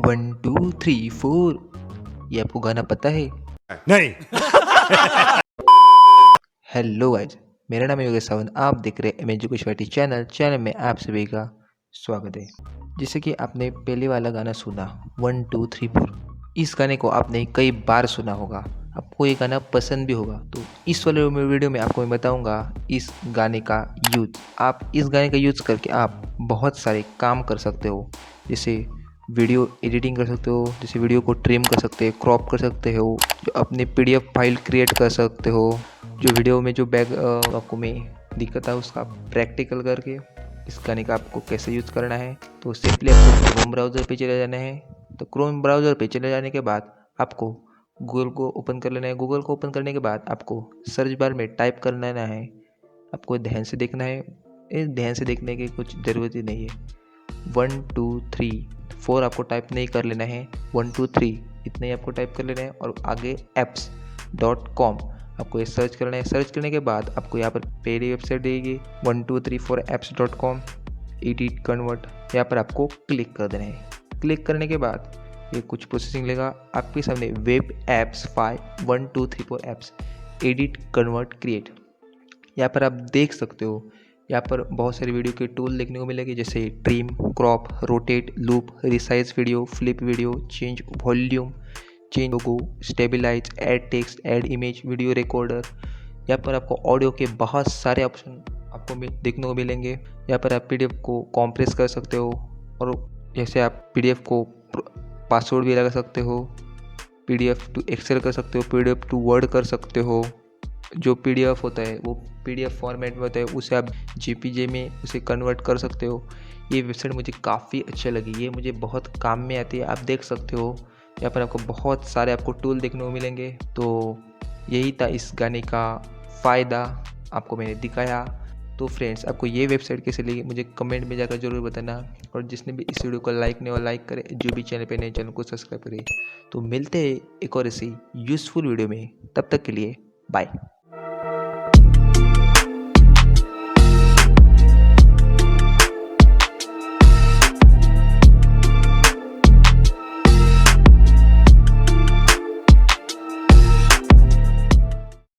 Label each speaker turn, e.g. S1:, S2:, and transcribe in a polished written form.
S1: 1 2 3 4 ये आपको गाना पता है?
S2: नहीं।
S1: हेलो गाइज, मेरा नाम है योगेश सावंत। आप देख रहे हैं एजुकेश चैनल में आप सभी का स्वागत है। जैसे कि आपने पहले वाला गाना सुना 1 2 3 4, इस गाने को आपने कई बार सुना होगा, आपको ये गाना पसंद भी होगा। तो इस वाले वीडियो में आपको मैं बताऊंगा इस गाने का यूज। आप इस गाने का यूज करके आप बहुत सारे काम कर सकते हो, जैसे वीडियो एडिटिंग कर सकते हो, जैसे वीडियो को ट्रिम कर सकते हो, क्रॉप कर सकते हो, जो अपने पीडीएफ फाइल क्रिएट कर सकते हो, जो वीडियो में जो बैग आपको में दिक्कत है उसका प्रैक्टिकल करके इस गाने का आपको कैसे यूज़ करना है। तो सिंपली आपको क्रोम ब्राउज़र पे चले जाना है। तो क्रोम ब्राउज़र पे चले जाने के बाद आपको गूगल को ओपन कर लेना है। गूगल को ओपन करने के बाद आपको सर्च बार में टाइप कर लेना है। आपको ध्यान से देखना है, इस ध्यान से देखने की कुछ ज़रूरत ही नहीं है। 1 2 3 4 आपको टाइप नहीं कर लेना है, 1 2 3 इतना ही आपको टाइप कर लेना है और आगे apps.com आपको ये सर्च करना है। सर्च करने के बाद आपको यहाँ पर पहली वेबसाइट देगी 1234apps.com एडिट कन्वर्ट, यहाँ पर आपको क्लिक कर देना है। क्लिक करने के बाद ये कुछ प्रोसेसिंग लेगा। आपके सामने web apps file 1234 apps edit convert create, यहाँ पर आप देख सकते हो। यहाँ पर बहुत सारे वीडियो के टूल देखने को मिलेंगे, जैसे trim, crop, rotate, loop, resize video, flip video, change volume, change logo, stabilise, add text, add image, video recorder. यहाँ पर आपको ऑडियो के बहुत सारे ऑप्शन आपको देखने को मिलेंगे। यहाँ पर आप पीडीएफ को कॉम्प्रेस कर सकते हो, और जैसे आप पीडीएफ को पासवर्ड भी लगा सकते हो, पीडीएफ टू एक्सेल कर सकते हो, पीडीएफ टू वर्ड कर सकते हो। जो पीडीएफ होता है वो पीडीएफ फॉर्मेट में होता है, उसे आप जेपीजे में उसे कन्वर्ट कर सकते हो। ये वेबसाइट मुझे काफ़ी अच्छी लगी, ये मुझे बहुत काम में आती है। आप देख सकते हो यहाँ पर आपको बहुत सारे आपको टूल देखने को मिलेंगे। तो यही था इस गाने का फ़ायदा, आपको मैंने दिखाया। तो फ्रेंड्स, आपको ये वेबसाइट कैसे लगी मुझे कमेंट में जाकर ज़रूर बताना, और जिसने भी इस वीडियो को लाइक नहीं हुआ लाइक करे, जो भी चैनल पे नए चैनल को सब्सक्राइब करे। तो मिलते हैं एक और ऐसी यूज़फुल वीडियो में, तब तक के लिए बाय।